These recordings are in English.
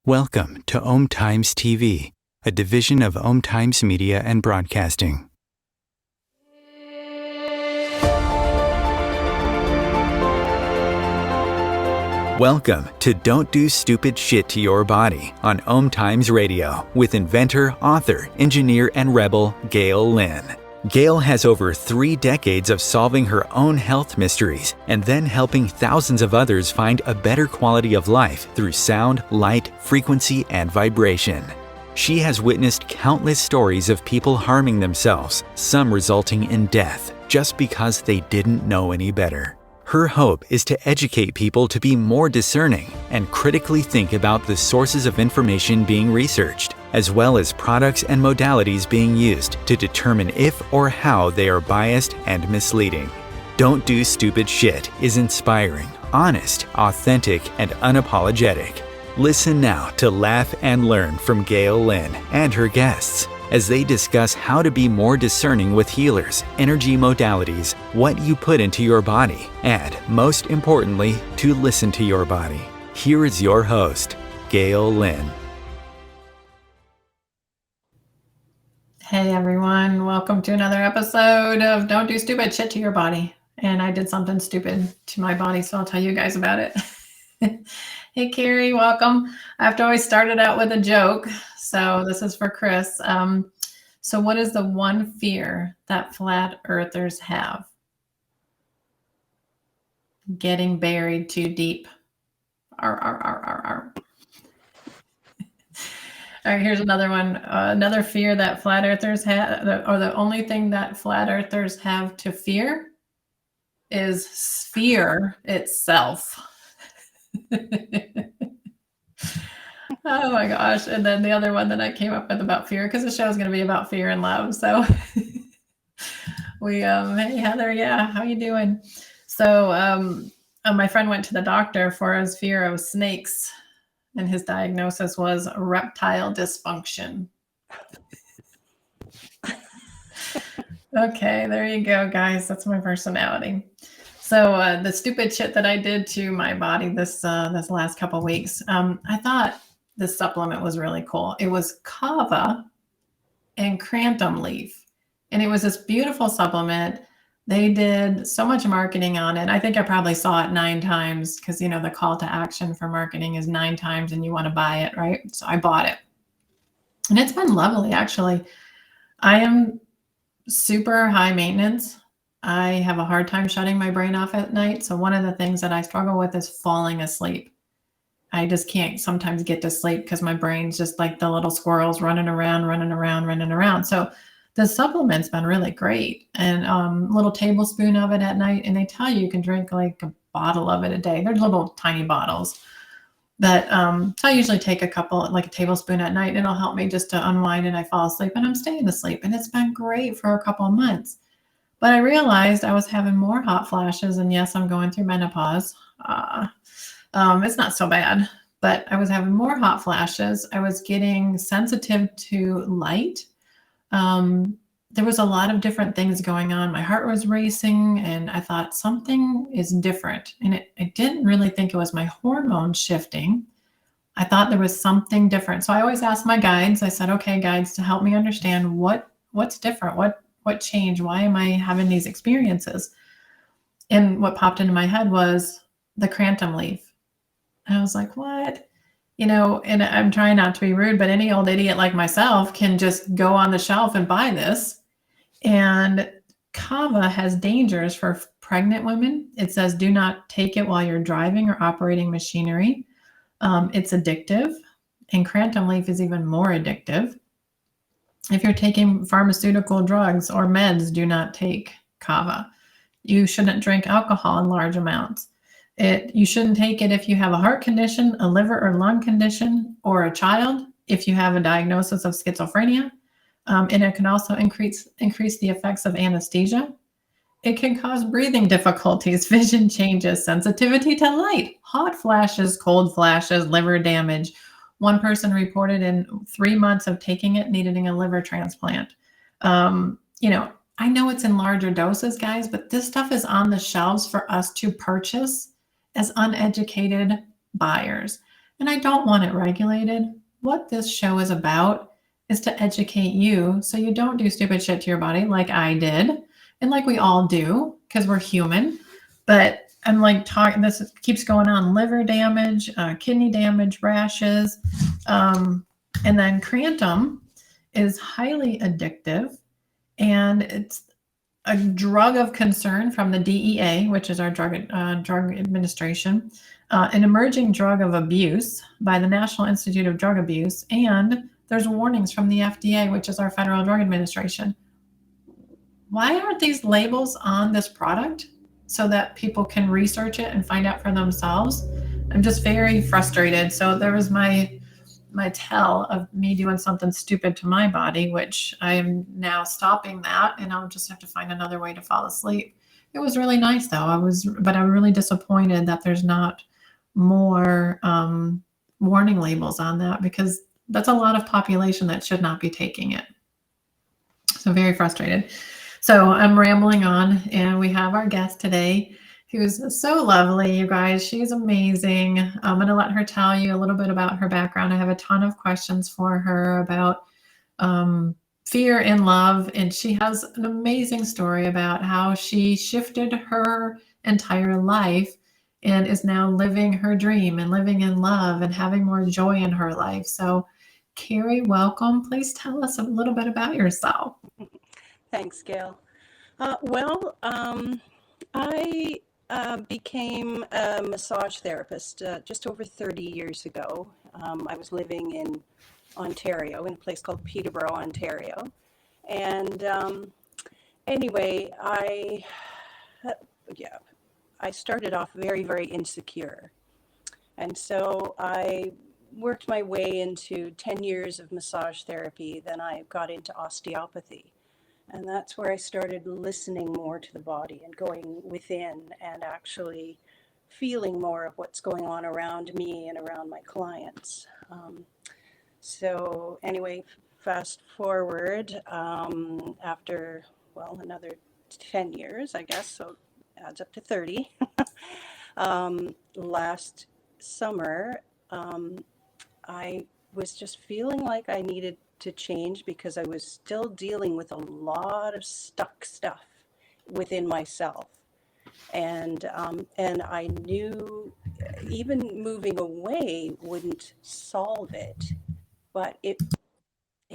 Welcome to Om Times TV, a division of Om Times Media and Broadcasting. Welcome to Don't Do Stupid Shit to Your Body on Om Times Radio with inventor, author, engineer, and rebel Gail Lynn. Gail has over 3 decades of solving her own health mysteries and then helping thousands of others find a better quality of life through sound, light, frequency, and vibration. She has witnessed countless stories of people harming themselves, some resulting in death, just because they didn't know any better. Her hope is to educate people to be more discerning and critically think about the sources of information being researched, as well as products and modalities being used to determine if or how they are biased and misleading. Don't Do Stupid Shit is inspiring, honest, authentic, and unapologetic. Listen now to laugh and learn from Gail Lynn and her guests as they discuss how to be more discerning with healers, energy modalities, what you put into your body, and, most importantly, to listen to your body. Here is your host, Gail Lynn. Hey everyone, welcome to another episode of Don't Do Stupid Shit to Your Body. And I did something stupid to my body, so I'll tell you guys about it. Hey Carrie, welcome. I have to always start it out with a joke. So this is for Chris. So what is the one fear that flat earthers have? Getting buried too deep. Arr, arr, arr, arr, arr. All right, here's another one. Another fear that flat earthers have, or the only thing that flat earthers have to fear is sphere itself. Oh my gosh. And then the other one that I came up with about fear, because the show is going to be about fear and love. So hey Heather, yeah, how you doing? So my friend went to the doctor for his fear of snakes, and his diagnosis was reptile dysfunction. Okay, there you go, guys. That's my personality. So the stupid shit that I did to my body this last couple weeks, I thought this supplement was really cool. It was kava and crantum leaf, and it was this beautiful supplement. They did so much marketing on it. I think I probably saw it 9 times because, you know, the call to action for marketing is 9 times and you want to buy it, right? So I bought it. And it's been lovely, actually. I am super high maintenance. I have a hard time shutting my brain off at night. So one of the things that I struggle with is falling asleep. I just can't sometimes get to sleep because my brain's just like the little squirrels running around. So the supplement's been really great, and a little tablespoon of it at night. And they tell you can drink like a bottle of it a day. They're little tiny bottles. But so I usually take a couple, like a tablespoon at night, and it'll help me just to unwind and I fall asleep, and I'm staying asleep. And it's been great for a couple of months. But I realized I was having more hot flashes, and yes, I'm going through menopause. It's not so bad, but I was having more hot flashes. I was getting sensitive to light. There was a lot of different things going on. My heart was racing, and I thought something is different. And I didn't really think it was my hormones shifting. I thought there was something different. So I always asked my guides. I said, okay, guides, to help me understand what's different, what changed, why am I having these experiences? And what popped into my head was the crantum leaf. And I was like, what? You know, and I'm trying not to be rude, but any old idiot like myself can just go on the shelf and buy this. And kava has dangers for pregnant women. It says, do not take it while you're driving or operating machinery. It's addictive, and crantum leaf is even more addictive. If you're taking pharmaceutical drugs or meds, do not take kava. You shouldn't drink alcohol in large amounts. You shouldn't take it if you have a heart condition, a liver or lung condition, or a child, if you have a diagnosis of schizophrenia. And it can also increase the effects of anesthesia. It can cause breathing difficulties, vision changes, sensitivity to light, hot flashes, cold flashes, liver damage. One person reported in 3 months of taking it needing a liver transplant. You know, I know it's in larger doses, guys, but this stuff is on the shelves for us to purchase as uneducated buyers. and I don't want it regulated. What this show is about is to educate you so you don't do stupid shit to your body like I did and like we all do because we're human. But I'm like talking, this keeps going on: liver damage, kidney damage, rashes. And then Crantum is highly addictive, and it's a drug of concern from the DEA, which is our drug administration, an emerging drug of abuse by the National Institute of Drug Abuse, and there's warnings from the FDA, which is our Federal Drug Administration. Why aren't these labels on this product so that people can research it and find out for themselves? I'm just very frustrated. So there was my tell of me doing something stupid to my body, which I am now stopping that, and I'll just have to find another way to fall asleep. It was really nice though. But I'm really disappointed that there's not more warning labels on that, because that's a lot of population that should not be taking it. So very frustrated. So I'm rambling on, and we have our guest today, who's so lovely, you guys. She's amazing. I'm going to let her tell you a little bit about her background. I have a ton of questions for her about fear and love, and she has an amazing story about how she shifted her entire life and is now living her dream and living in love and having more joy in her life. So Carrie, welcome. Please tell us a little bit about yourself. Thanks, Gail. I became a massage therapist just over 30 years ago. I was living in Ontario, in a place called Peterborough, Ontario. And anyway, I started off very, very insecure. And so I worked my way into 10 years of massage therapy. Then I got into osteopathy. And that's where I started listening more to the body and going within and actually feeling more of what's going on around me and around my clients. So anyway, fast forward after, another 10 years, I guess, so adds up to 30. Last summer, I was just feeling like I needed to change because I was still dealing with a lot of stuck stuff within myself. And I knew even moving away wouldn't solve it, but it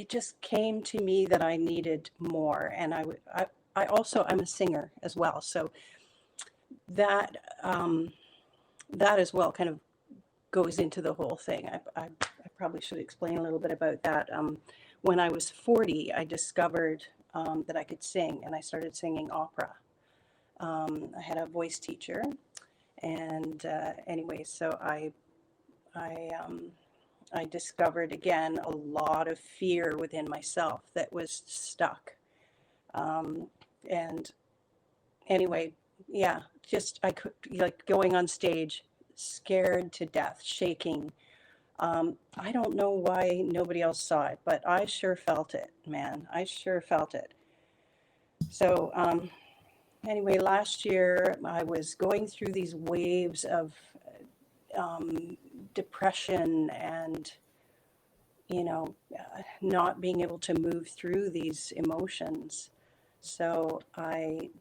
just came to me that I needed more. And I also, I'm a singer as well. So that as well kind of goes into the whole thing. I probably should explain a little bit about that. When I was 40, I discovered that I could sing, and I started singing opera. I had a voice teacher, and anyway, so I discovered again a lot of fear within myself that was stuck. And anyway, yeah, just I could, like, going on stage, scared to death, shaking. I don't know why nobody else saw it, but I sure felt it, man. I sure felt it. So anyway, last year I was going through these waves of depression and, not being able to move through these emotions. So I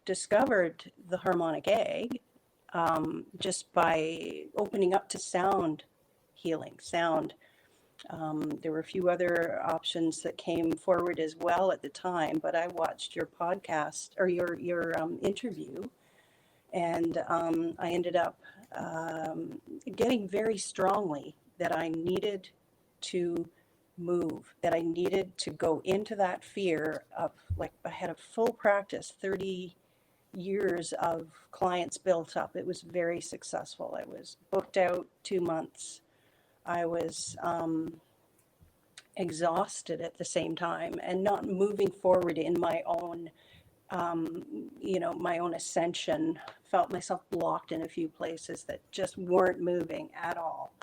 discovered the harmonic egg just by opening up to sound healing, sound. There were a few other options that came forward as well at the time, but I watched your podcast or your interview, and I ended up getting very strongly that I needed to move, that I needed to go into that fear of, like, I had a full practice, 30 years of clients built up. It was very successful. I was booked out 2 months. I was exhausted at the same time and not moving forward in my own, my own ascension. Felt myself blocked in a few places that just weren't moving at all.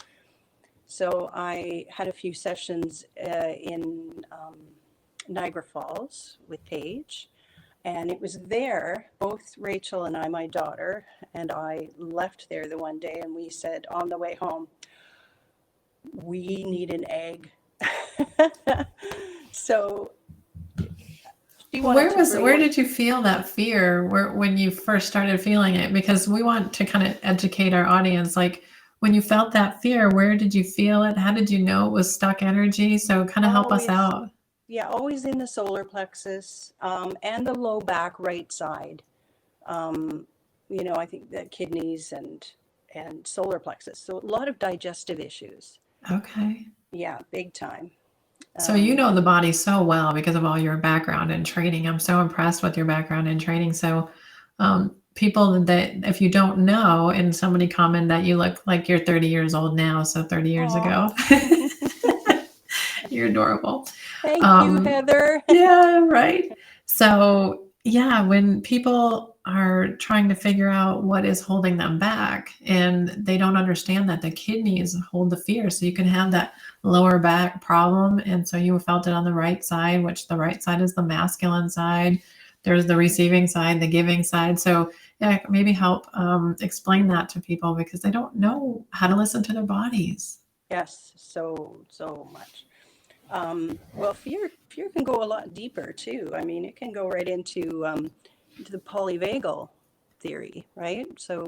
So I had a few sessions in Niagara Falls with Paige. And it was there, both Rachel and I, my daughter, and I left there the one day, and we said on the way home, we need an egg. So she wanted to bring Where did you feel that fear when you first started feeling it? Because we want to kind of educate our audience. Like when you felt that fear, where did you feel it? How did you know it was stuck energy? So kind of help us out. Yeah, always in the solar plexus, and the low back right side. I think the kidneys and solar plexus. So a lot of digestive issues. Okay. Yeah, big time. So you know the body so well because of all your background and training. I'm so impressed with your background and training. So people that, if you don't know, and somebody commented that you look like you're 30 years old now, so 30 years ago. You're adorable. Thank you, Heather. Yeah, right. So yeah, when people are trying to figure out what is holding them back and they don't understand that the kidneys hold the fear. So you can have that lower back problem. And so you felt it on the right side, which the right side is the masculine side. There's the receiving side, the giving side. So yeah, maybe help explain that to people because they don't know how to listen to their bodies. Yes, so much. Well, fear can go a lot deeper too. I mean, it can go right into the polyvagal theory, right? So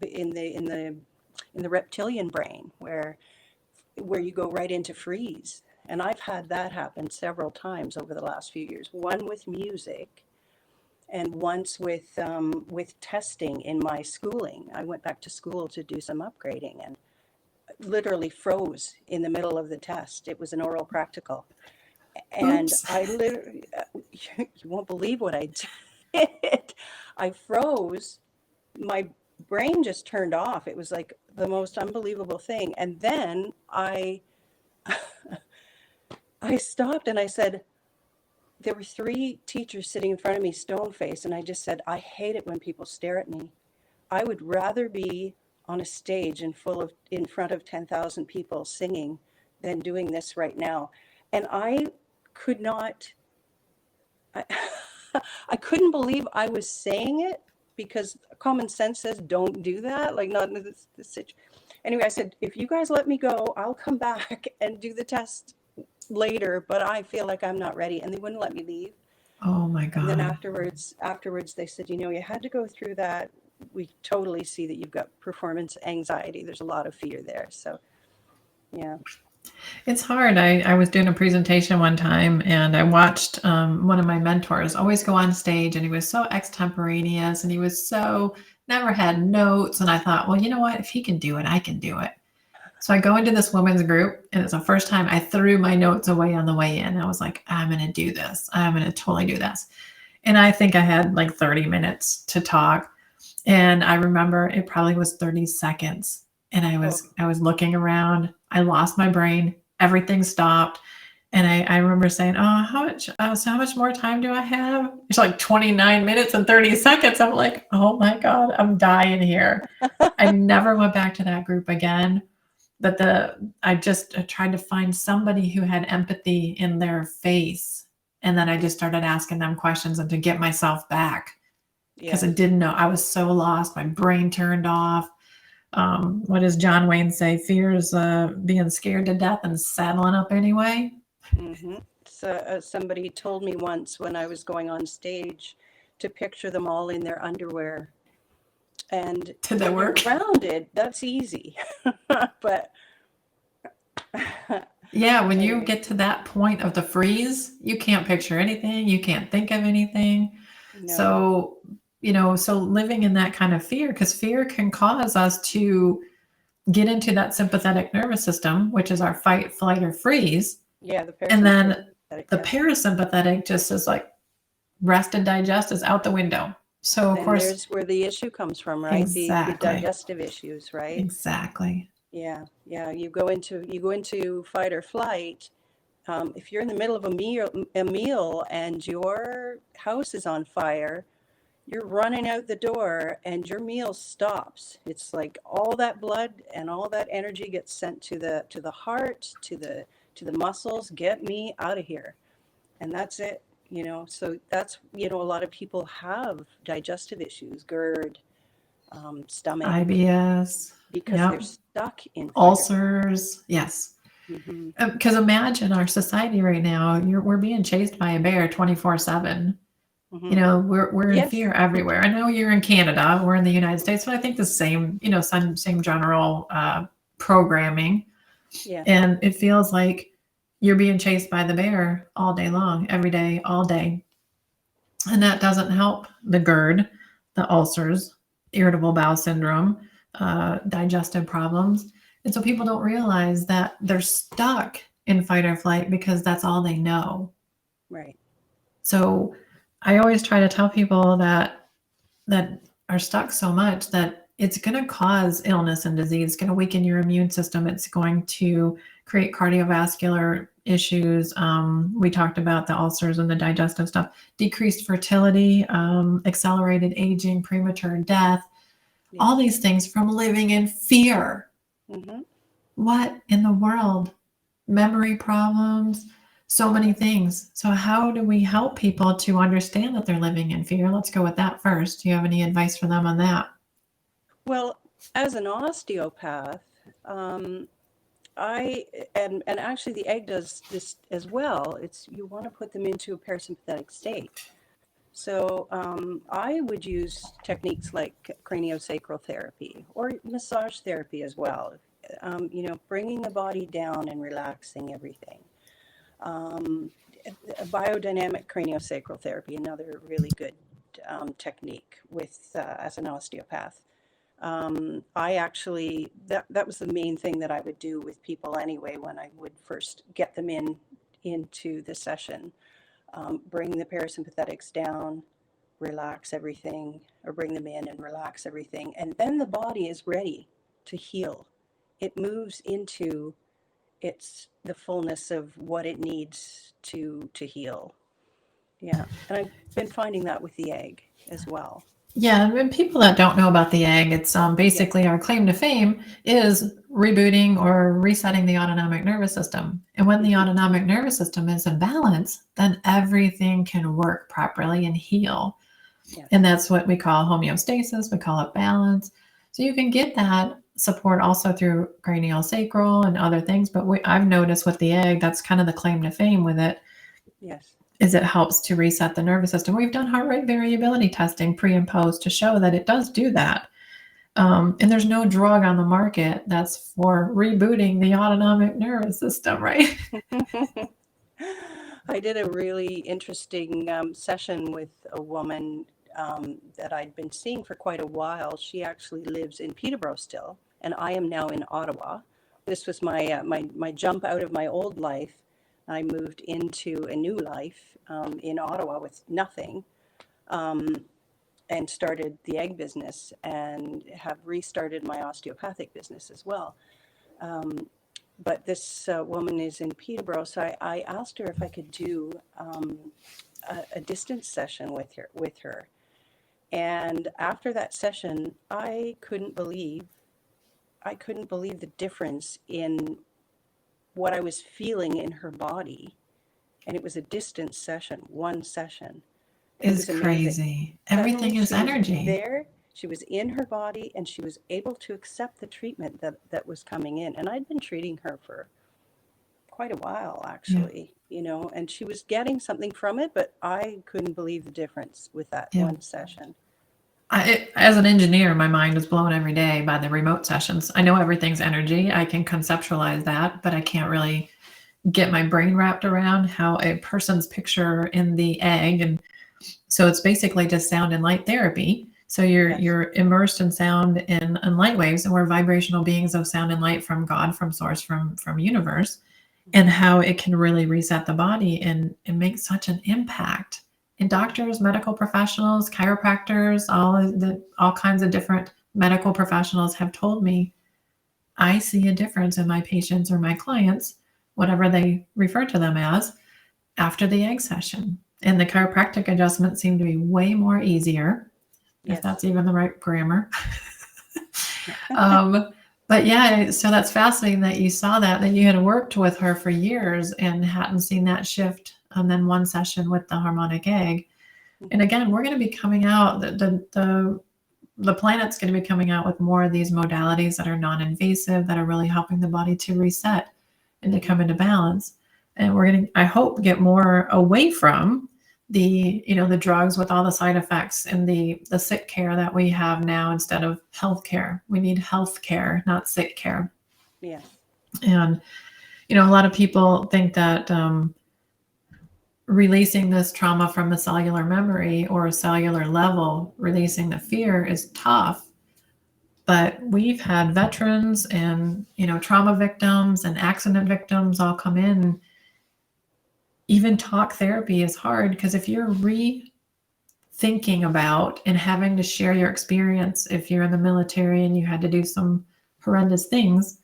in the reptilian brain, where you go right into freeze, and I've had that happen several times over the last few years. One with music, and once with testing in my schooling. I went back to school to do some upgrading, and literally froze in the middle of the test. It was an oral practical. And Oops. I literally, you won't believe what I did. I froze. My brain just turned off. It was like the most unbelievable thing. And then I stopped and I said, there were 3 teachers sitting in front of me, stone faced. And I just said, I hate it when people stare at me. I would rather be on a stage in front of 10,000 people singing than doing this right now. And I could not, I couldn't believe I was saying it, because common sense says don't do that, like not in this situation. Anyway, I said, if you guys let me go, I'll come back and do the test later, but I feel like I'm not ready. And they wouldn't let me leave. Oh my God. And then afterwards they said, you had to go through that. We totally see that you've got performance anxiety. There's a lot of fear there. So, yeah. It's hard. I was doing a presentation one time and I watched one of my mentors always go on stage, and he was so extemporaneous and he was so never had notes. And I thought, well, you know what? If he can do it, I can do it. So I go into this women's group, and it's the first time I threw my notes away on the way in. I was like, I'm going to do this. I'm going to totally do this. And I think I had like 30 minutes to talk. And I remember it probably was 30 seconds. And I was looking around. I lost my brain. Everything stopped. And I remember saying, how much more time do I have? It's like 29 minutes and 30 seconds. I'm like, oh my God, I'm dying here. I never went back to that group again. But I just tried to find somebody who had empathy in their face. And then I just started asking them questions and to get myself back, because I didn't know. I was so lost. My brain turned off. What does John Wayne say? Fear is being scared to death and saddling up anyway. Mm-hmm. So somebody told me once when I was going on stage to picture them all in their underwear. And Did that work? Grounded, that's easy. But yeah, when you get to that point of the freeze, you can't picture anything. You can't think of anything. No. So living in that kind of fear, because fear can cause us to get into that sympathetic nervous system, which is our fight, flight, or freeze. Yeah, and then the parasympathetic just is like rest and digest is out the window. So of course, there's where the issue comes from, right? Exactly. The digestive issues, right? Exactly. Yeah. You go into fight or flight. If you're in the middle of a meal and your house is on fire, you're running out the door and your meal stops. It's like all that blood and all that energy gets sent to the heart, to the muscles. Get me out of here. And that's it. So that's, a lot of people have digestive issues, GERD, stomach, IBS. because they're Yep. stuck in fight or Ulcers. Yes. flight. Because imagine our society right now, we're being chased by a bear 24/7. You know, we're in Yes. fear everywhere. I know you're in Canada, we're in the United States, but I think the same, you know, same general programming. Yeah. And it feels like you're being chased by the bear all day long, every day, all day. And that doesn't help the GERD, the ulcers, irritable bowel syndrome, digestive problems. And so people don't realize that they're stuck in fight or flight because that's all they know. Right. So I always try to tell people that are stuck so much that it's going to cause illness and disease. It's going to weaken your immune system. It's going to create cardiovascular issues. We talked about the ulcers and the digestive stuff, decreased fertility, accelerated aging, premature death, all these things from living in fear. What in the world? Memory problems, so many things. So how do we help people to understand that they're living in fear? Let's go with that first. Do you have any advice for them on that? Well, as an osteopath, and actually the egg does this as well. It's, you want to put them into a parasympathetic state. So I would use techniques like craniosacral therapy or massage therapy as well. You know, bringing the body down and relaxing everything. Biodynamic craniosacral therapy, another really good technique with as an osteopath. I actually, that was the main thing that I would do with people anyway when I would first get them into the session. Bring the parasympathetics down, relax everything, or bring them in and relax everything. And then the body is ready to heal. It moves into the fullness of what it needs to heal. Yeah. And I've been finding that with the egg as well. Yeah, and people that don't know about the egg, it's basically our claim to fame is rebooting or resetting the autonomic nervous system. And when the autonomic nervous system is in balance, then everything can work properly and heal. Yes. And that's what we call homeostasis. We call it balance. So you can get that support also through craniosacral and other things. But I've noticed with the egg, that's kind of the claim to fame with it. Yes. Is it helps to reset the nervous system. We've done heart rate variability testing pre and post to show that it does do that. And there's no drug on the market that's for rebooting the autonomic nervous system, right? I did a really interesting session with a woman that I'd been seeing for quite a while. She actually lives in Peterborough still, and I am now in Ottawa. This was my my jump out of my old life. I moved into a new life in Ottawa with nothing, and started the egg business and have restarted my osteopathic business as well. But this woman is in Peterborough, so I asked her if I could do a distance session with her. And after that session, I couldn't believe the difference in what I was feeling in her body. And it was a distance session, one session. It's crazy. Everything is energy. There, she was in her body, and she was able to accept the treatment that was coming in. And I'd been treating her for quite a while, actually, you know, and she was getting something from it, but I couldn't believe the difference with that one session. As an engineer, my mind is blown every day by the remote sessions. I know everything's energy. I can conceptualize that, but I can't really get my brain wrapped around how a person's picture in the egg. And so it's basically just sound and light therapy. So you're immersed in sound and light waves, and we're vibrational beings of sound and light from God, from source, from universe, and how it can really reset the body and make such an impact. And doctors, medical professionals, chiropractors, all kinds of different medical professionals have told me, I see a difference in my patients or my clients, whatever they refer to them as, after the egg session. And the chiropractic adjustments seem to be way more easier, if that's even the right grammar. But yeah, so that's fascinating that you saw that you had worked with her for years and hadn't seen that shift. And then one session with the harmonic egg. And again, we're going to be coming out, the the planet's going to be coming out with more of these modalities that are non-invasive, that are really helping the body to reset and to come into balance. And we're going to, I hope, get more away from the, the drugs with all the side effects and the sick care that we have now instead of health care. We need health care, not sick care. Yeah. And, a lot of people think that releasing this trauma from a cellular memory or a cellular level, releasing the fear is tough. But we've had veterans and, trauma victims and accident victims all come in. Even talk therapy is hard because if you're rethinking about and having to share your experience, if you're in the military and you had to do some horrendous things,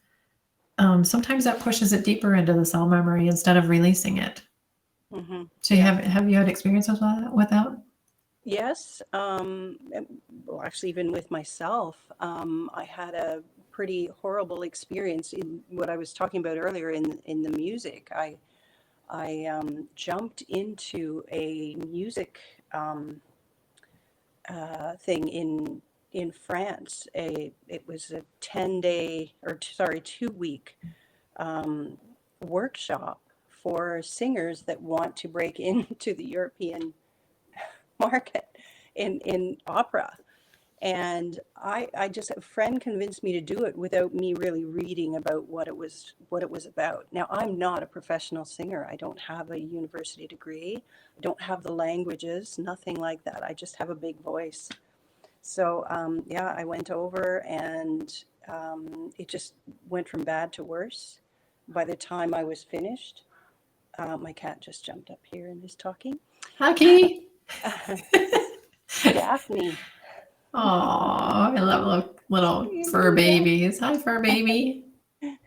sometimes that pushes it deeper into the cell memory instead of releasing it. Mm-hmm. So have you had experiences with that? Yes. Well, actually, even with myself, I had a pretty horrible experience in what I was talking about earlier in the music. I jumped into a music thing in France. It was a 2-week workshop for singers that want to break into the European market in opera. And I just, a friend convinced me to do it without me really reading about what it was about. Now, I'm not a professional singer. I don't have a university degree. I don't have the languages, nothing like that. I just have a big voice. So, I went over and it just went from bad to worse. By the time I was finished, my cat just jumped up here and is talking. Hi, Kitty. Daphne. Oh, I love little fur babies. Hi, fur baby.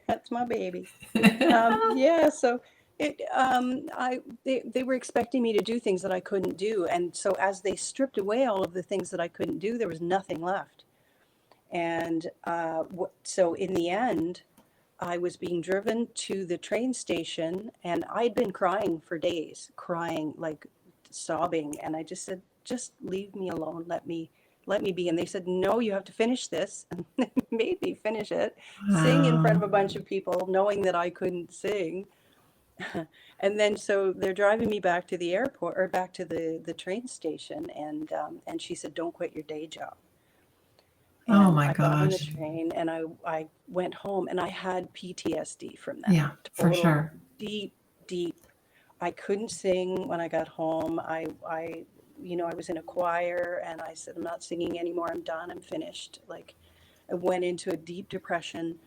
That's my baby. So they were expecting me to do things that I couldn't do, and so as they stripped away all of the things that I couldn't do, there was nothing left. And so in the end, I was being driven to the train station, and I'd been crying for days, crying, like sobbing, and I just said, just leave me alone, let me be. And they said, no, you have to finish this. And they made me finish it, sing in front of a bunch of people, knowing that I couldn't sing. And then so they're driving me back to the airport, or back to the train station, and she said, don't quit your day job. And oh my I got on the gosh. train and I went home, and I had PTSD from that. Yeah, for sure. Deep. I couldn't sing when I got home. I was in a choir, and I said, I'm not singing anymore. I'm done. I'm finished. Like, I went into a deep depression,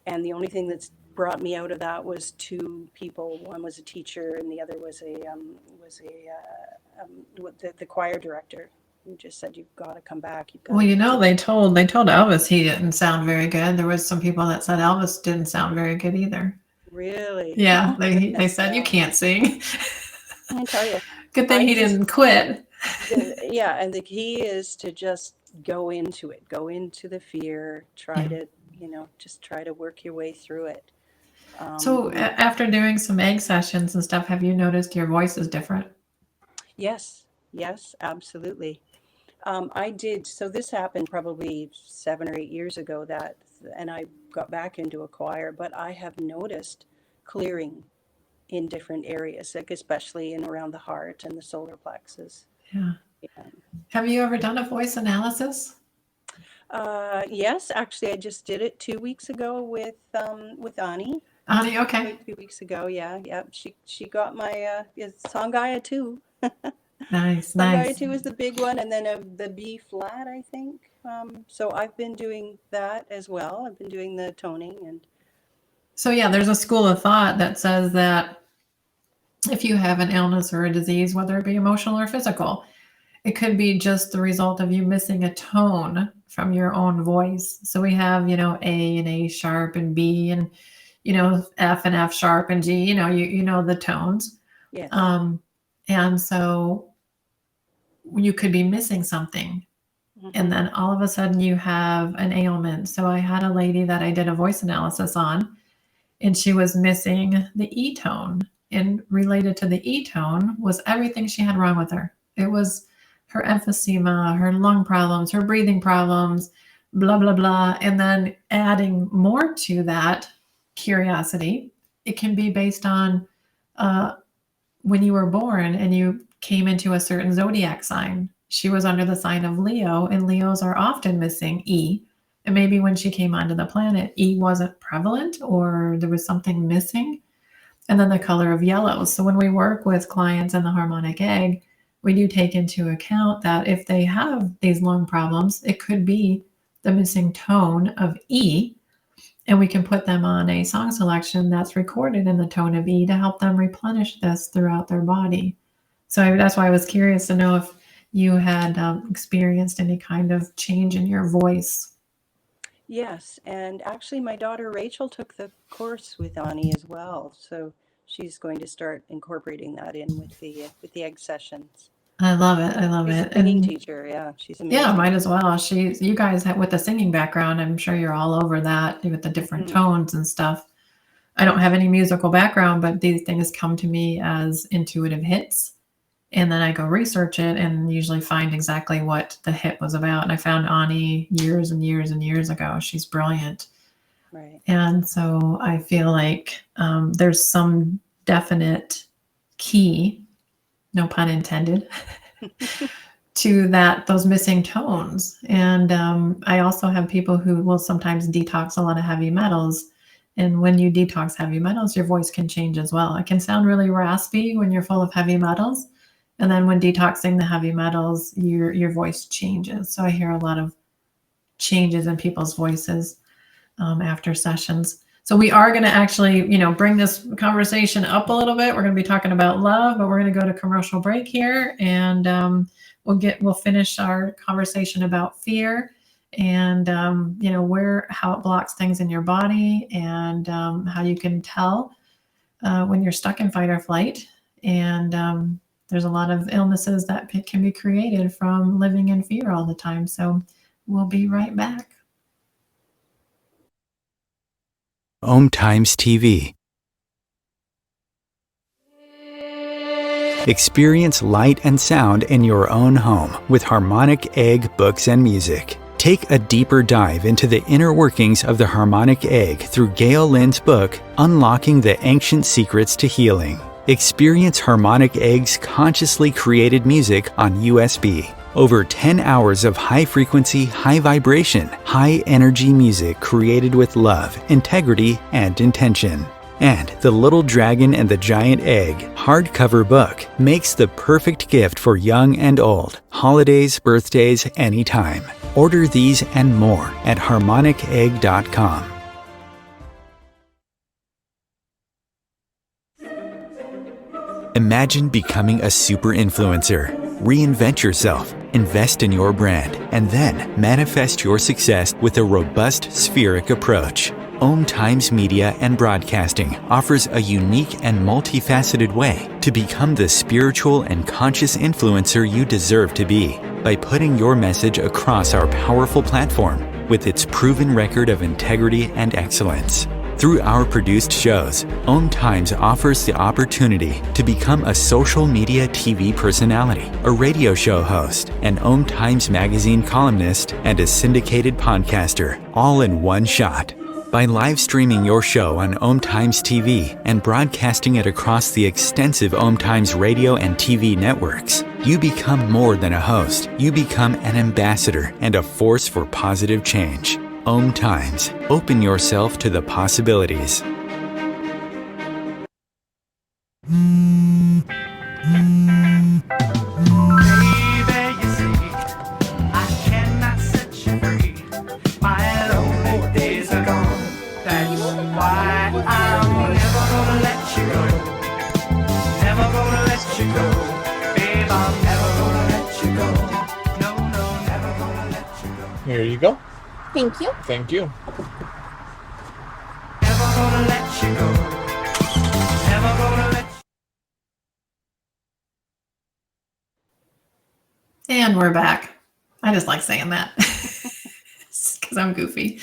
and the only thing that's brought me out of that was two people. One was a teacher, and the other was the choir director, who just said, you've got to come back. Well, they told Elvis he didn't sound very good. There was some people that said Elvis didn't sound very good either. Really? Yeah, they said you can't sing. I tell you. Good thing he didn't quit. And the key is to just go into it, go into the fear, try to work your way through it. So after doing some egg sessions and stuff, have you noticed your voice is different? Yes, absolutely. I did. So this happened probably 7 or 8 years ago, and I got back into a choir, but I have noticed clearing in different areas, like especially in around the heart and the solar plexus. Yeah. Have you ever done a voice analysis? Yes, actually, I just did it 2 weeks ago with Ani. Ani, okay. 2 weeks ago, yeah. She got my Sangaya 2. Nice. Sangaya 2 is the big one, and then the B flat, I think. So I've been doing that as well. I've been doing the toning and. So yeah, there's a school of thought that says that if you have an illness or a disease, whether it be emotional or physical, it could be just the result of you missing a tone from your own voice. So we have, A and A sharp and B and, F and F sharp and G, you know the tones. Yes. And so you could be missing something. Mm-hmm. And then all of a sudden you have an ailment. So I had a lady that I did a voice analysis on, and she was missing the E tone. And related to the E tone was everything she had wrong with her. It was her emphysema, her lung problems, her breathing problems, blah, blah, blah. And then adding more to that curiosity, it can be based on when you were born and you came into a certain zodiac sign. She was under the sign of Leo, and Leos are often missing E. And maybe when she came onto the planet, E wasn't prevalent or there was something missing. And then the color of yellow. So when we work with clients in the harmonic egg, we do take into account that if they have these lung problems, it could be the missing tone of E. And we can put them on a song selection that's recorded in the tone of E to help them replenish this throughout their body. So that's why I was curious to know if you had experienced any kind of change in your voice. Yes, and actually my daughter Rachel took the course with Ani as well, so she's going to start incorporating that in with the egg sessions. I love it. I love She's it. a singing And teacher, yeah, she's amazing. yeah, might as well. You guys have, with the singing background, I'm sure you're all over that with the different tones and stuff. I don't have any musical background, but these things come to me as intuitive hits. And then I go research it and usually find exactly what the hit was about. And I found Ani years and years and years ago. She's brilliant. Right. And so I feel like there's some definite key, no pun intended, to those missing tones. And I also have people who will sometimes detox a lot of heavy metals. And when you detox heavy metals, your voice can change as well. It can sound really raspy when you're full of heavy metals. And then when detoxing the heavy metals, your voice changes. So I hear a lot of changes in people's voices after sessions. So we are going to actually, bring this conversation up a little bit. We're going to be talking about love, but we're going to go to commercial break here, and we'll finish our conversation about fear and how it blocks things in your body, and how you can tell when you're stuck in fight or flight. And there's a lot of illnesses that can be created from living in fear all the time. So we'll be right back. Om Times TV. Experience light and sound in your own home with Harmonic Egg books and music. Take a deeper dive into the inner workings of the harmonic egg through Gail Lynn's book, Unlocking the Ancient Secrets to Healing. Experience Harmonic Egg's consciously created music on USB. Over 10 hours of high-frequency, high-vibration, high-energy music created with love, integrity, and intention. And The Little Dragon and the Giant Egg hardcover book makes the perfect gift for young and old, holidays, birthdays, anytime. Order these and more at harmonicegg.com. Imagine becoming a super influencer. Reinvent yourself, invest in your brand, and then manifest your success with a robust spheric approach. Om Times Media and Broadcasting offers a unique and multifaceted way to become the spiritual and conscious influencer you deserve to be by putting your message across our powerful platform with its proven record of integrity and excellence. Through our produced shows, Om Times offers the opportunity to become a social media TV personality, a radio show host, an Om Times magazine columnist, and a syndicated podcaster, all in one shot. By live streaming your show on Om Times TV and broadcasting it across the extensive Om Times radio and TV networks, you become more than a host. You become an ambassador and a force for positive change. Om Times. Open yourself to the possibilities. Here you go. Thank you. Thank you. Never gonna let you go. Never gonna let you. And we're back. I just like saying that because I'm goofy.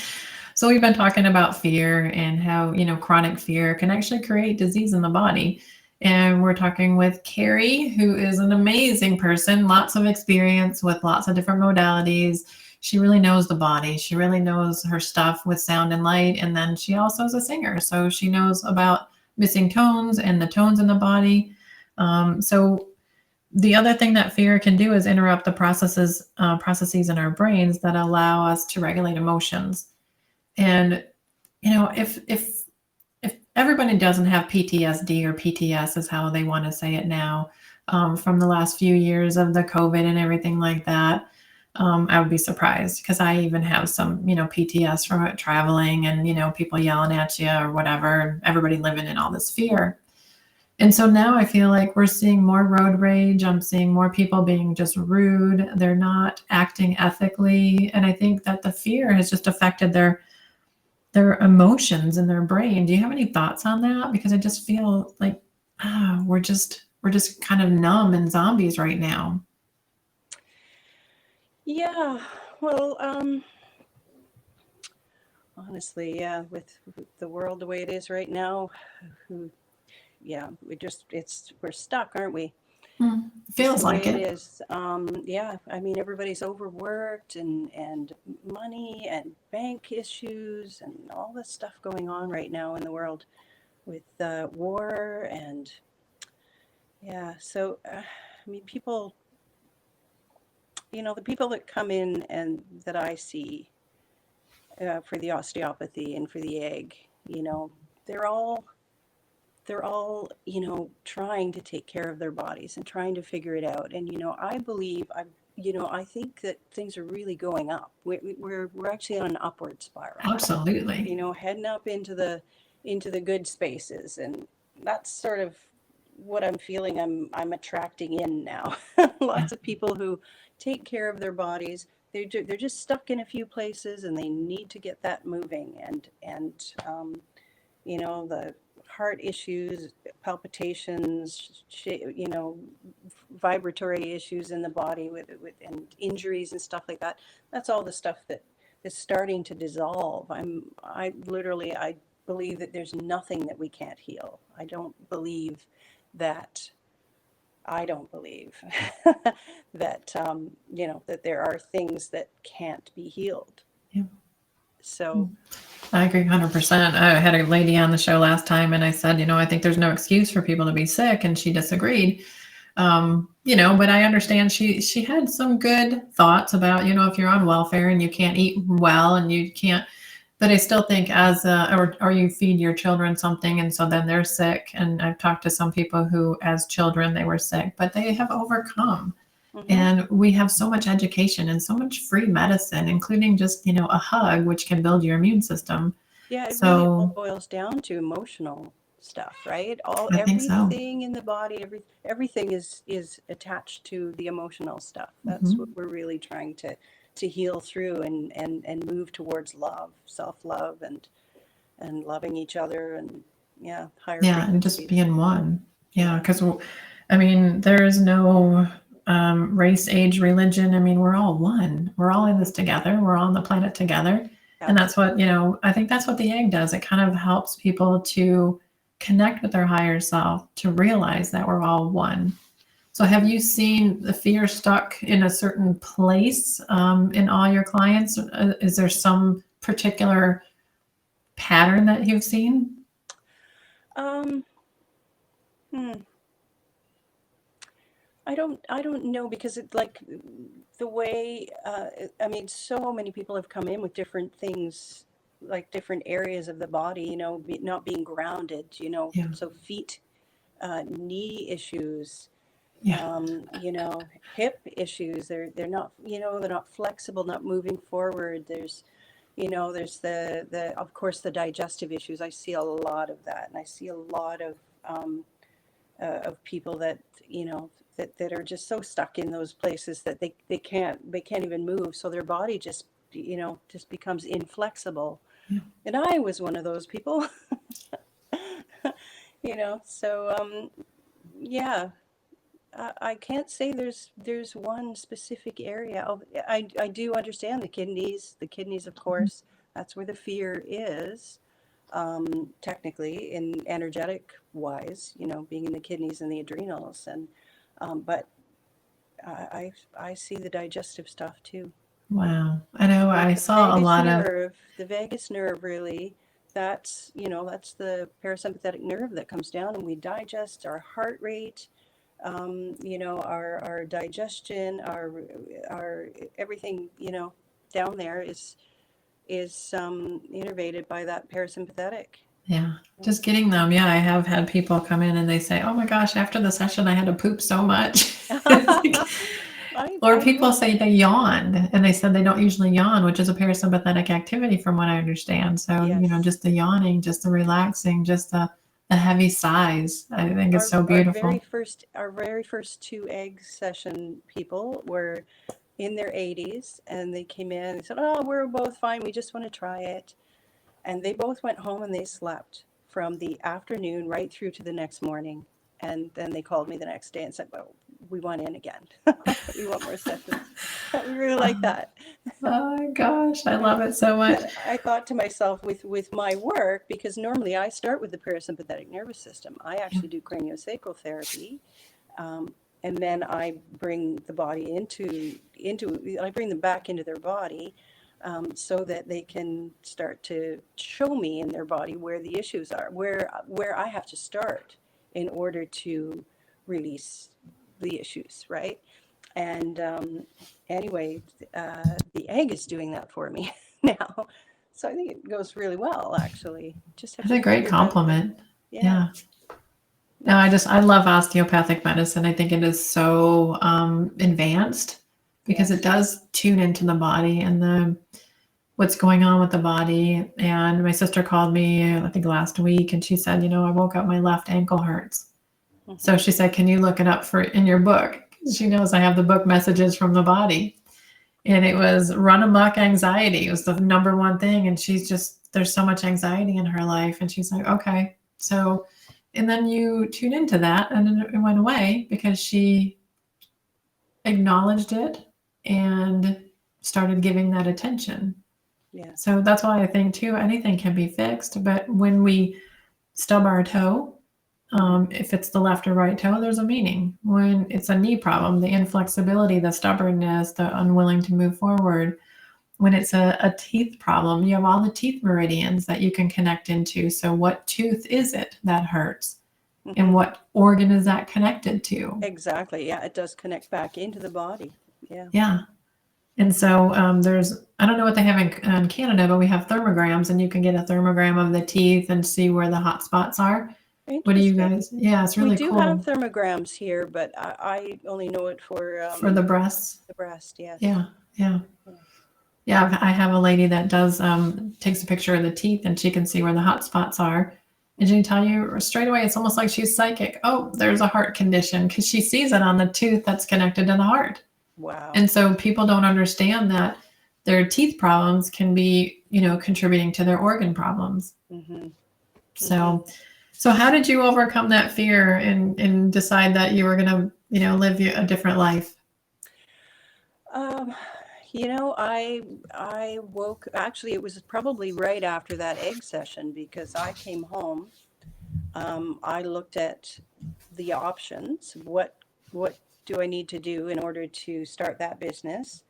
So we've been talking about fear and how, chronic fear can actually create disease in the body. And we're talking with Carrie, who is an amazing person, lots of experience with lots of different modalities. She really knows the body. She really knows her stuff with sound and light. And then she also is a singer. So she knows about missing tones and the tones in the body. So the other thing that fear can do is interrupt the processes in our brains that allow us to regulate emotions. And, if everybody doesn't have PTSD, or PTS is how they want to say it now, from the last few years of the COVID and everything like that, I would be surprised, because I even have some, PTS from traveling and, people yelling at you or whatever, everybody living in all this fear. And so now I feel like we're seeing more road rage. I'm seeing more people being just rude. They're not acting ethically. And I think that the fear has just affected their emotions in their brain. Do you have any thoughts on that? Because I just feel like we're just kind of numb and zombies right now. Yeah, well, honestly, yeah, with the world the way it is right now, we're stuck, aren't we? Feels the way like it it. is. Yeah, I mean, everybody's overworked, and money and bank issues and all this stuff going on right now in the world with war and yeah. So, I mean, people, the people that come in and that I see for the osteopathy and for the egg, they're all trying to take care of their bodies and trying to figure it out. And I think that things are really going up. We're actually on an upward spiral. Absolutely. Heading up into the good spaces, and that's sort of what I'm feeling. I'm attracting in now. Lots of people who take care of their bodies. They're just stuck in a few places, and they need to get that moving. And the heart issues, palpitations, vibratory issues in the body with and injuries and stuff like that. That's all the stuff that is starting to dissolve. I believe that there's nothing that we can't heal. I don't believe that that that there are things that can't be healed. Yeah. So I agree 100%. I had a lady on the show last time, and I said, I think there's no excuse for people to be sick, and she disagreed. But I understand she had some good thoughts about, if you're on welfare and you can't eat well and you can't, but I still think or you feed your children something and so then they're sick. And I've talked to some people who, as children, they were sick, but they have overcome. Mm-hmm. And we have so much education and so much free medicine, including just, a hug, which can build your immune system. Yeah, it really all boils down to emotional stuff, right? Everything in the body, everything is attached to the emotional stuff. That's what we're really trying to heal through and move towards love, self-love, and loving each other, and higher frequencies. And just being one. Because there is no race, age, religion. We're all one. We're all in this together. We're all on the planet together. And that's what, I think that's what the egg does. It kind of helps people to connect with their higher self, to realize that we're all one. So have you seen the fear stuck in a certain place in all your clients? Is there some particular pattern that you've seen? I don't know, because it's like the way, so many people have come in with different things, like different areas of the body, not being grounded, so feet, knee issues, hip issues. They're not, they're not flexible, not moving forward. There's the of course the digestive issues. I see a lot of that, and I see a lot of people that that are just so stuck in those places that they can't even move. So their body just becomes inflexible. Yeah. And I was one of those people. So I can't say there's one specific area. I do understand the kidneys, of course. That's where the fear is. technically in energetic wise, being in the kidneys and the adrenals. And but I see the digestive stuff too. Wow. I know I The saw a vagus lot of, nerve, the vagus nerve really, that's the parasympathetic nerve that comes down, and we digest our heart rate, our digestion, our everything, down there is innervated by that parasympathetic. yeah, just getting them. Yeah, I have had people come in and they say, oh my gosh, after the session, I had to poop so much. Or people say they yawned, and they said they don't usually yawn, which is a parasympathetic activity from what I understand. So, Yes. just the yawning, just the relaxing, just the heavy sighs. I think it's so beautiful. Our very first 2 egg session people were in their 80s, and they came in and said, oh, we're both fine, we just want to try it. And they both went home and they slept from the afternoon right through to the next morning. And then they called me the next day and said, well, we want in again. We want more sessions. We really like that. Oh my gosh, I love it so much. And I thought to myself, with my work, because normally I start with the parasympathetic nervous system, I actually do craniosacral therapy, and then I bring the body I bring them back into their body, so that they can start to show me in their body where the issues are, where I have to start in order to release the issues, right? And anyway, the egg is doing that for me now. So I think it goes really well, actually. It's a great compliment. Yeah. No, I love osteopathic medicine. I think it is so advanced because it does tune into the body and what's going on with the body. And my sister called me, I think last week, and she said, I woke up, my left ankle hurts. Mm-hmm. So she said, can you look it up in your book? She knows I have the book Messages from the Body. And it was run amok anxiety. It was the number one thing. And there's so much anxiety in her life. And she's like, okay. So, and then you tune into that, and then it went away because she acknowledged it and started giving that attention. Yeah. So that's why I think too, anything can be fixed. But when we stub our toe, if it's the left or right toe, there's a meaning. When it's a knee problem, the inflexibility, the stubbornness, the unwilling to move forward. When it's a teeth problem, you have all the teeth meridians that you can connect into. So what tooth is it that hurts? Mm-hmm. And what organ is that connected to? Exactly. Yeah, it does connect back into the body. Yeah. Yeah. And so I don't know what they have in Canada, but we have thermograms, and you can get a thermogram of the teeth and see where the hot spots are. What do you guys? Yeah, it's really cool. We do have thermograms here, but I only know it for the breasts. The breast, yes. Yeah. Yeah, I have a lady that does takes a picture of the teeth, and she can see where the hot spots are. And she can tell you straight away, it's almost like she's psychic. Oh, there's a heart condition, because she sees it on the tooth that's connected to the heart. Wow. And so people don't understand that their teeth problems can be, contributing to their organ problems. Mm-hmm. So how did you overcome that fear and decide that you were going to, live a different life? I woke, actually, it was probably right after that egg session, because I came home. I looked at the options. What do I need to do in order to start that business?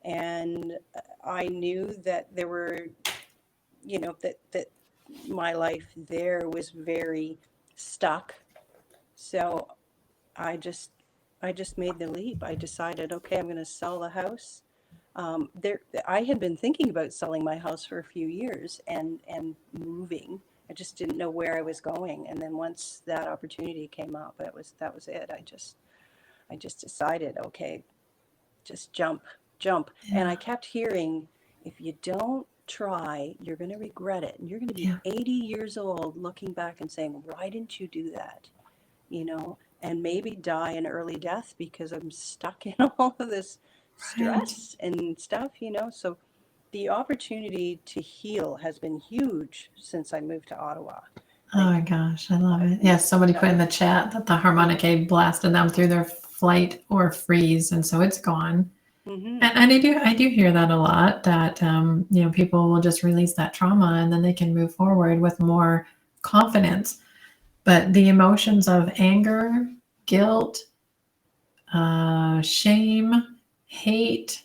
And I knew that there were, that my life there was very stuck. So I just made the leap. I decided, okay, I'm going to sell the house. I had been thinking about selling my house for a few years and moving. I just didn't know where I was going. And then once that opportunity came up, that was it. I just decided, okay, just jump. Yeah. And I kept hearing, if you don't try, you're going to regret it. And you're going to be 80 years old looking back and saying, why didn't you do that? And maybe die an early death because I'm stuck in all of this stress and stuff, So the opportunity to heal has been huge since I moved to Ottawa. Oh my gosh, I love it. Yes, somebody put in the chat that the harmonic aid blasted them through their flight or freeze, and so it's gone. Mm-hmm. And I do hear that a lot, that, people will just release that trauma and then they can move forward with more confidence. But the emotions of anger, guilt, shame, hate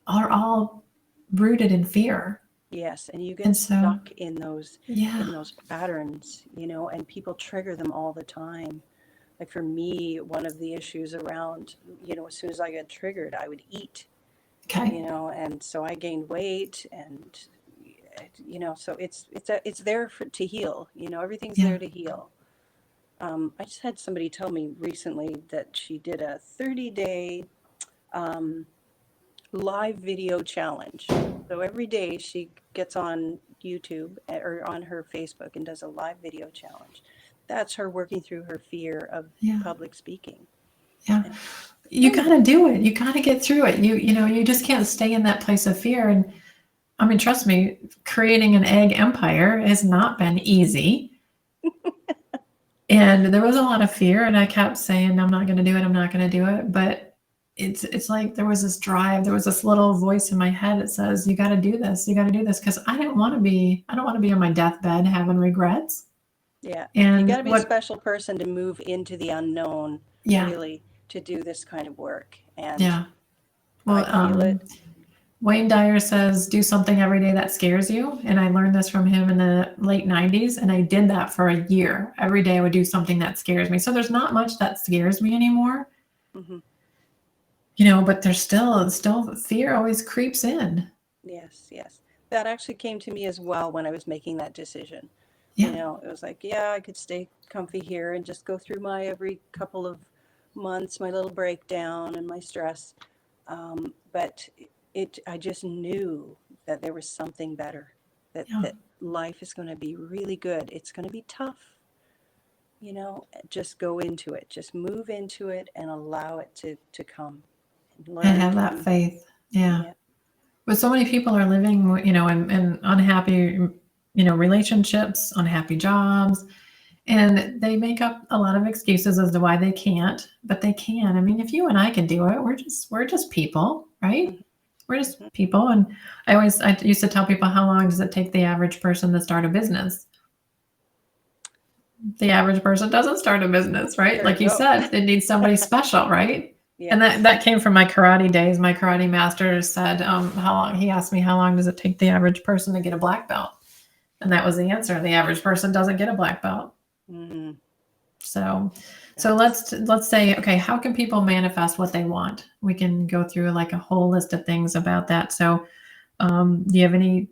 are all rooted in fear. Yes, and you get And so, stuck in those yeah, patterns, and people trigger them all the time. Like for me, one of the issues around, as soon as I get triggered, I would eat, okay, and so I gained weight, and so it's there to heal. Everything's yeah, there to heal. I just had somebody tell me recently that she did a 30-day live video challenge. So every day she gets on YouTube or on her Facebook and does a live video challenge. That's her working through her fear of yeah, public speaking. yeah. And You got to do it. You got to get through it. You just can't stay in that place of fear. And I mean, trust me, creating an egg empire has not been easy. And there was a lot of fear, and I kept saying, I'm not going to do it. I'm not going to do it. But it's like there was this drive. There was this little voice in my head that says, you got to do this. You got to do this. Because I don't want to be on my deathbed having regrets. yeah, you got And to be a special person to move into the unknown, yeah, really, to do this kind of work. And yeah. I Well, feel it. Wayne Dyer says, do something every day that scares you. And I learned this from him in the late 90s. And I did that for a year. Every day I would do something that scares me. So there's not much that scares me anymore. Mm-hmm. But there's still fear always creeps in. Yes. That actually came to me as well when I was making that decision. Yeah. It was like, yeah, I could stay comfy here and just go through my every couple of months, my little breakdown and my stress. But I just knew that there was something better, that life is going to be really good. It's going to be tough. Just go into it, just move into it and allow it to come. I have that faith. Yeah. But so many people are living, in unhappy, relationships, unhappy jobs, and they make up a lot of excuses as to why they can't, but they can. I mean, if you and I can do it, we're just people, right? Mm-hmm. We're just people. And I used to tell people, how long does it take the average person to start a business? The average person doesn't start a business, right? There Like you you go. said, it needs somebody special, right? Yes. And that came from my karate days. My karate master said, he asked me, how long does it take the average person to get a black belt? And that was the answer. The average person doesn't get a black belt. Mm-hmm. So let's say, okay, how can people manifest what they want? We can go through like a whole list of things about that. So do you have any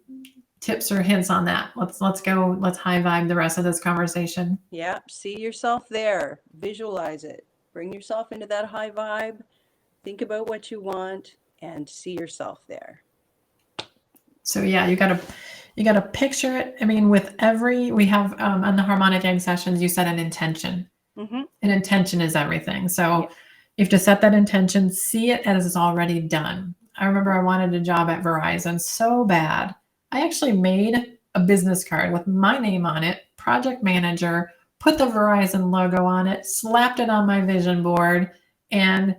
tips or hints on that? Let's high vibe the rest of this conversation. Yeah. See yourself there. Visualize it. Bring yourself into that high vibe. Think about what you want and see yourself there. So yeah, you gotta picture it. I mean, we have on the harmonic egg sessions, you set an intention. Mm-hmm. An intention is everything. So you have to set that intention, see it as it's already done. I remember I wanted a job at Verizon so bad. I actually made a business card with my name on it, project manager, put the Verizon logo on it, slapped it on my vision board. And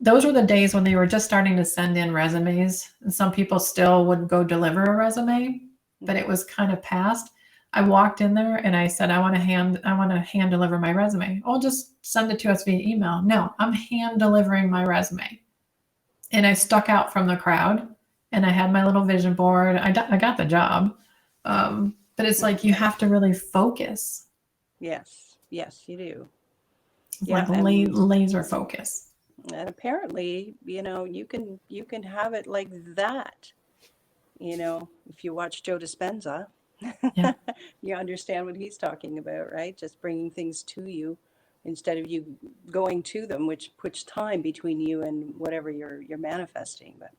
those were the days when they were just starting to send in resumes. And some people still would go deliver a resume, but it was kind of past. I walked in there and I said, I want to hand deliver my resume. Oh, just send it to us via email. No, I'm hand delivering my resume. And I stuck out from the crowd and I had my little vision board. I got the job. But it's like, you have to really focus. Yes, you do. Like laser focus. And apparently, you can have it like that. If you watch Joe Dispenza, Yeah. you understand what he's talking about, right? Just bringing things to you instead of you going to them, which puts time between you and whatever you're manifesting. But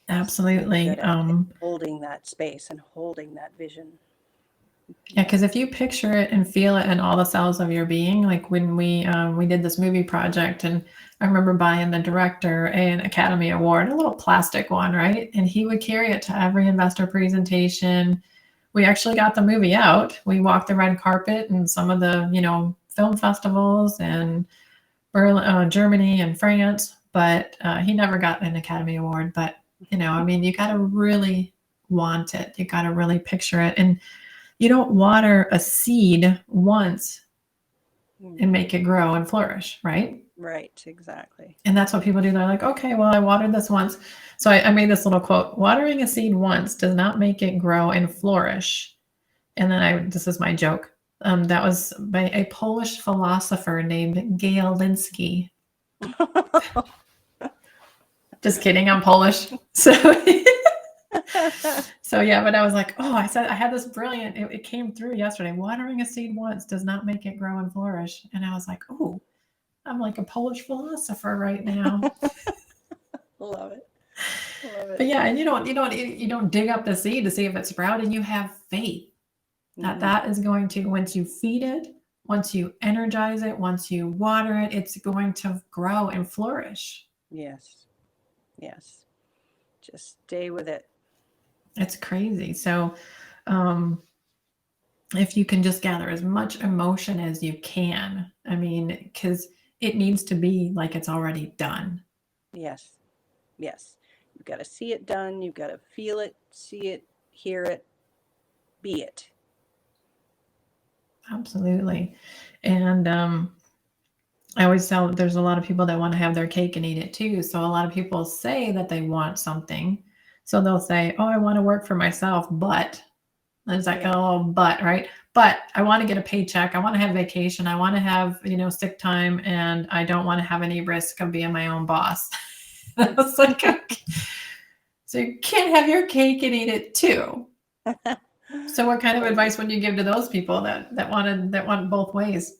absolutely. Holding that space and holding that vision. Yeah, because if you picture it and feel it in all the cells of your being, like when we did this movie project, and I remember buying the director an Academy Award, a little plastic one, right? And he would carry it to every investor presentation. We actually got the movie out. We walked the red carpet and some of the, film festivals and Berlin, Germany and France. but he never got an Academy Award. But, you know, I mean, you got to really want it. You got to really picture it. And you don't water a seed once and make it grow and flourish, right? Right, exactly. And that's what people do. They're like, okay, well, I watered this once. So I made this little quote: watering a seed once does not make it grow and flourish. And then this is my joke. That was by a Polish philosopher named Gail Linsky. Just kidding, I'm Polish. So yeah, but I was like, oh, I had this brilliant, it came through yesterday. Watering a seed once does not make it grow and flourish. And I was like, oh, I'm like a Polish philosopher right now. Love it. Love it. But yeah, and you don't dig up the seed to see if it's sprouted. You have faith that that is going to, once you feed it, once you energize it, once you water it, it's going to grow and flourish. Yes. Yes. Just stay with it. It's crazy. So if you can just gather as much emotion as you can, I mean, because it needs to be like it's already done. Yes. Yes. You've got to see it done. You've got to feel it, see it, hear it, be it. Absolutely. And I always tell there's a lot of people that want to have their cake and eat it too. So a lot of people say that they want something. So they'll say, oh, I want to work for myself, but there's like a little but, right? But I want to get a paycheck. I want to have vacation. I want to have, sick time, and I don't want to have any risk of being my own boss. I was like, okay. So you can't have your cake and eat it too. So what kind of advice would you give to those people that want both ways?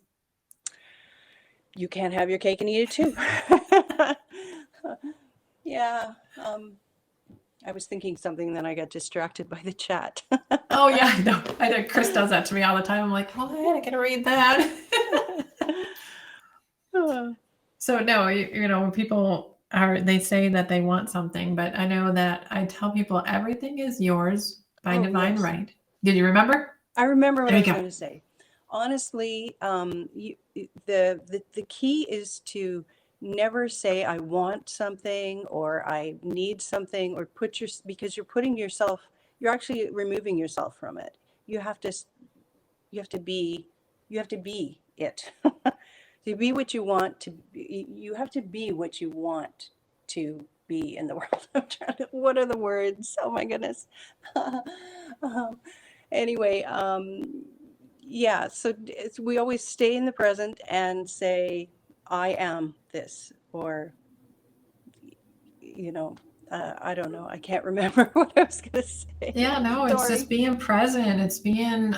You can't have your cake and eat it too. Yeah. I was thinking something, then I got distracted by the chat. Oh yeah, I know. I know. Chris does that to me all the time. I'm like, oh, I gotta read that. So no, when people they say that they want something, but I know that I tell people everything is yours by divine right. Did you remember? I remember what I was going to say. Honestly, the key is to never say I want something or I need something, or because you're actually removing yourself from it. You have to be it. To be what you want to be, you have to be what you want to be in the world. What are the words? Oh my goodness. Anyway, yeah, so we always stay in the present and say, I am this, or, I don't know. I can't remember what I was going to say. Yeah, no, it's just being present. It's being,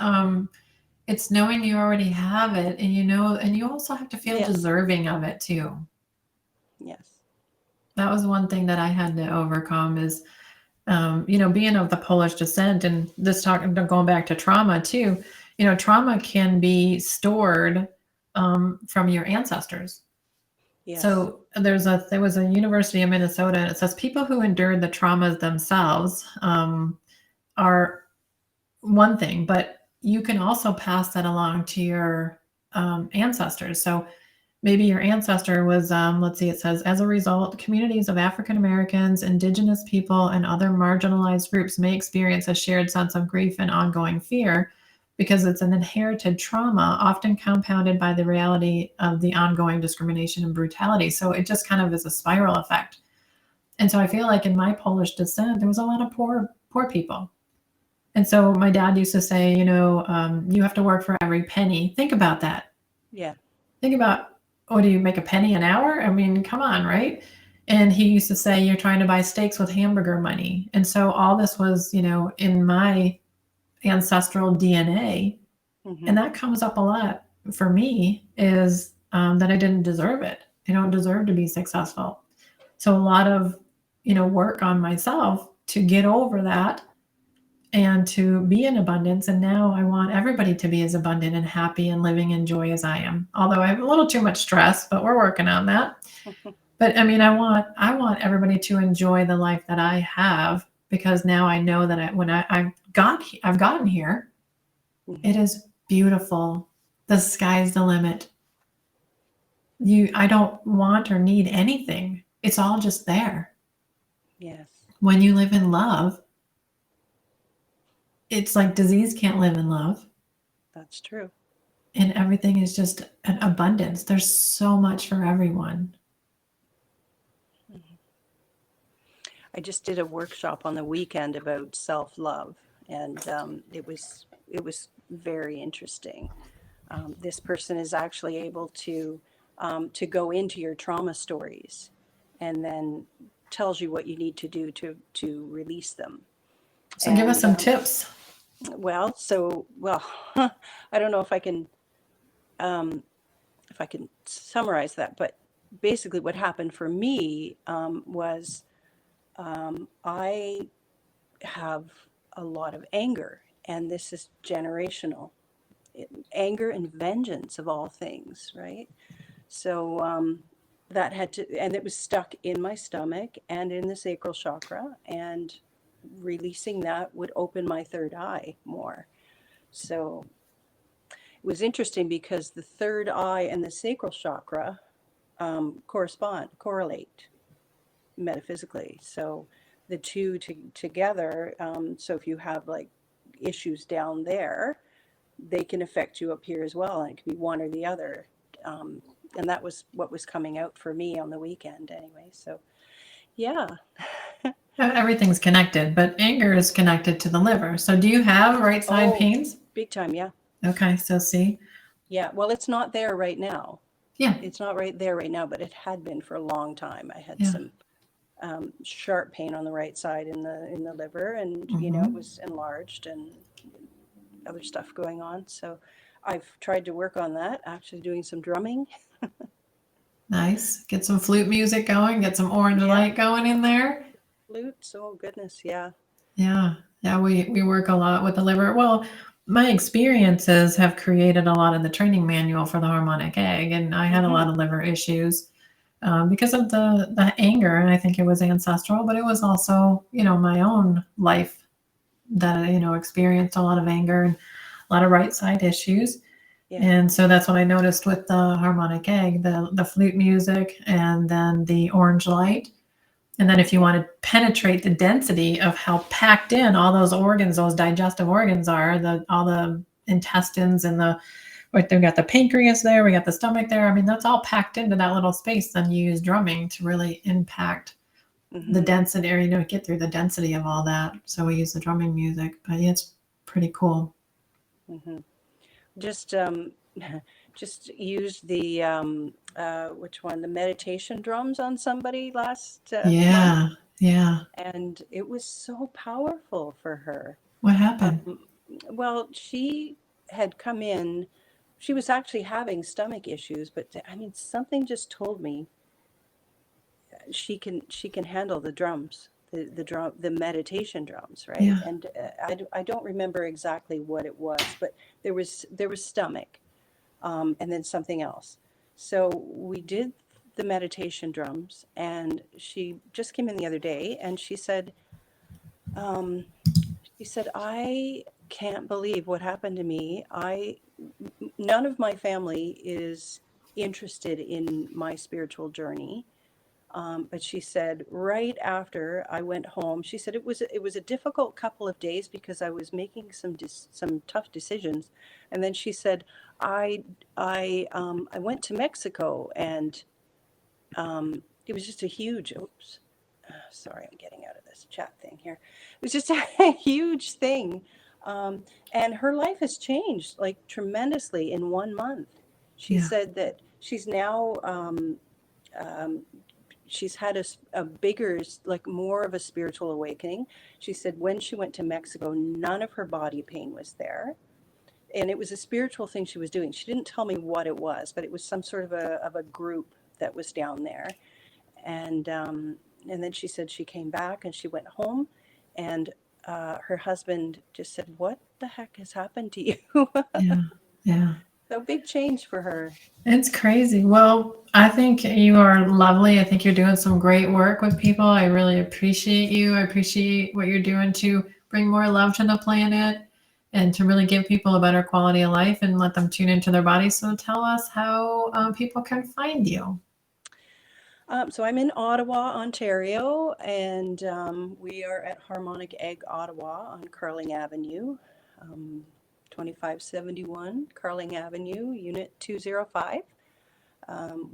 it's knowing you already have it, and and you also have to feel deserving of it too. Yes. That was one thing that I had to overcome is, being of the Polish descent, and going back to trauma too, trauma can be stored from your ancestors. Yes. So there was a university in Minnesota, and it says people who endured the traumas themselves are one thing, but you can also pass that along to your ancestors. So maybe your ancestor was, let's see, it says, as a result, communities of African Americans, Indigenous people, and other marginalized groups may experience a shared sense of grief and ongoing fear because it's an inherited trauma, often compounded by the reality of the ongoing discrimination and brutality. So it just kind of is a spiral effect. And so I feel like in my Polish descent, there was a lot of poor people. And so my dad used to say, you have to work for every penny. Think about that. Yeah. Think about, do you make a penny an hour? I mean, come on, right? And he used to say, you're trying to buy steaks with hamburger money. And so all this was, in my ancestral DNA. Mm-hmm. And that comes up a lot for me is that I didn't deserve it. I don't deserve to be successful. So a lot of, work on myself to get over that and to be in abundance. And now I want everybody to be as abundant and happy and living in joy as I am. Although I have a little too much stress, but we're working on that. But I mean, I want everybody to enjoy the life that I have, because now I know that I've gotten here, it is beautiful. The sky's the limit. I don't want or need anything It's all just there. Yes. When you live in love, it's like disease can't live in love. That's true. And everything is just an abundance. There's so much for everyone. I just did a workshop on the weekend about self-love, and it was very interesting. This person is actually able to go into your trauma stories, and then tells you what you need to do to release them. So give us some And tips. well, I don't know if I can summarize that, but basically what happened for me was I have a lot of anger, and this is generational. Anger and vengeance of all things, right? So that had to, and it was stuck in my stomach and in the sacral chakra, and releasing that would open my third eye more. So it was interesting because the third eye and the sacral chakra correlate metaphysically. So the two together, so if you have like issues down there, they can affect you up here as well. And it could be one or the other. And that was what was coming out for me on the weekend anyway. So yeah. Everything's connected, but anger is connected to the liver. So do you have right side Oh, pains? big time. Yeah. Okay, so see. Yeah. Well, it's not there right now. Yeah. It's not right there right now, but it had been for a long time. I had Yeah. some sharp pain on the right side in the liver, and you know, it was enlarged and other stuff going on. So I've tried to work on that, actually doing some drumming. Nice. Get some flute music going, get some orange Yeah. light going in there. Flutes, oh goodness, yeah. Yeah. Yeah, we work a lot with the liver. Well, my experiences have created a lot of the training manual for the harmonic egg, and I had a lot of liver issues because of the anger, and I think it was ancestral, but it was also, you know, my own life that, you know, experienced a lot of anger and a lot of right side issues. Yeah. And so that's what I noticed with the harmonic egg, the flute music, and then the orange light. And then if you want to penetrate the density of how packed in all those organs, those digestive organs are, all the intestines and like they've got the pancreas there, we got the stomach there. I mean, that's all packed into that little space. Then you use drumming to really impact the density, or, you know, get through the density of all that. So we use the drumming music, but yeah, it's pretty cool. Just used the which one, the meditation drums on somebody last month, Yeah. and it was so powerful for her. What happened? Well, she had come in, she was actually having stomach issues, but I mean, something just told me she can handle the drums, the meditation drums, right? Yeah. And I don't remember exactly what it was, but there was stomach, and then something else. So we did the meditation drums, and she just came in the other day, and she said, I can't believe what happened to me. None of my family is interested in my spiritual journey. But she said right after I went home, she said it was a difficult couple of days because I was making some tough decisions, and then she said I went to Mexico, and it was just a huge. Oops, sorry, I'm getting out of this chat thing here. It was just a huge thing, and her life has changed like tremendously in 1 month. She said that she's now. She's had a bigger, like more of a spiritual awakening. She said when she went to Mexico, none of her body pain was there. And it was a spiritual thing she was doing. She didn't tell me what it was, but it was some sort of a group that was down there. And then she said she came back and she went home, and her husband just said, "What the heck has happened to you?" Yeah. So big change for her. It's crazy. Well, I think you are lovely. I think you're doing some great work with people. I really appreciate you. I appreciate what you're doing to bring more love to the planet and to really give people a better quality of life and let them tune into their bodies. So tell us how people can find you. So I'm in Ottawa, Ontario, and we are at Harmonic Egg Ottawa on Carling Avenue, 2571 Carling Avenue, Unit 205.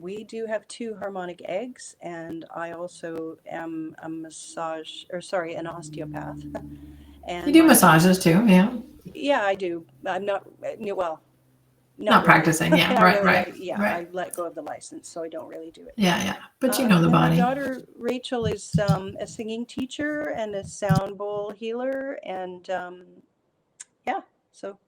We do have 2 harmonic eggs, and I also am an osteopath. And You do massages too, yeah. Yeah, I do. I'm not, well, Not really. practicing, yeah, Not right, really. right. Yeah, right. I let go of the license, so I don't really do it. Yeah. But you know the And body. My daughter Rachel is a singing teacher and a sound bowl healer, and so.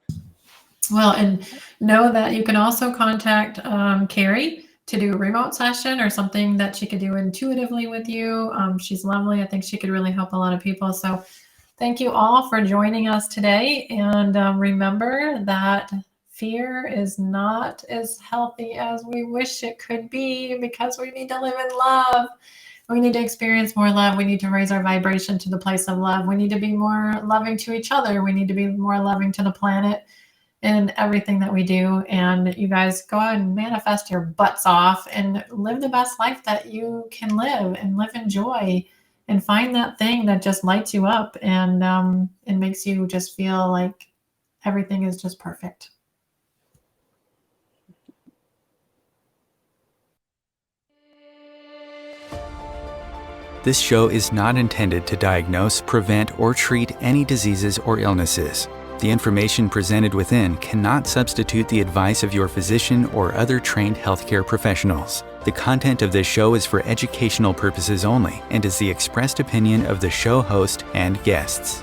Well, and know that you can also contact Carrie to do a remote session or something that she could do intuitively with you. She's lovely. I think she could really help a lot of people. So thank you all for joining us today. And remember that fear is not as healthy as we wish it could be, because we need to live in love. We need to experience more love. We need to raise our vibration to the place of love. We need to be more loving to each other. We need to be more loving to the planet in everything that we do. And you guys go out and manifest your butts off and live the best life that you can live, and live in joy, and find that thing that just lights you up and it makes you just feel like everything is just perfect. This show is not intended to diagnose, prevent, or treat any diseases or illnesses. The information presented within cannot substitute the advice of your physician or other trained healthcare professionals. The content of this show is for educational purposes only and is the expressed opinion of the show host and guests.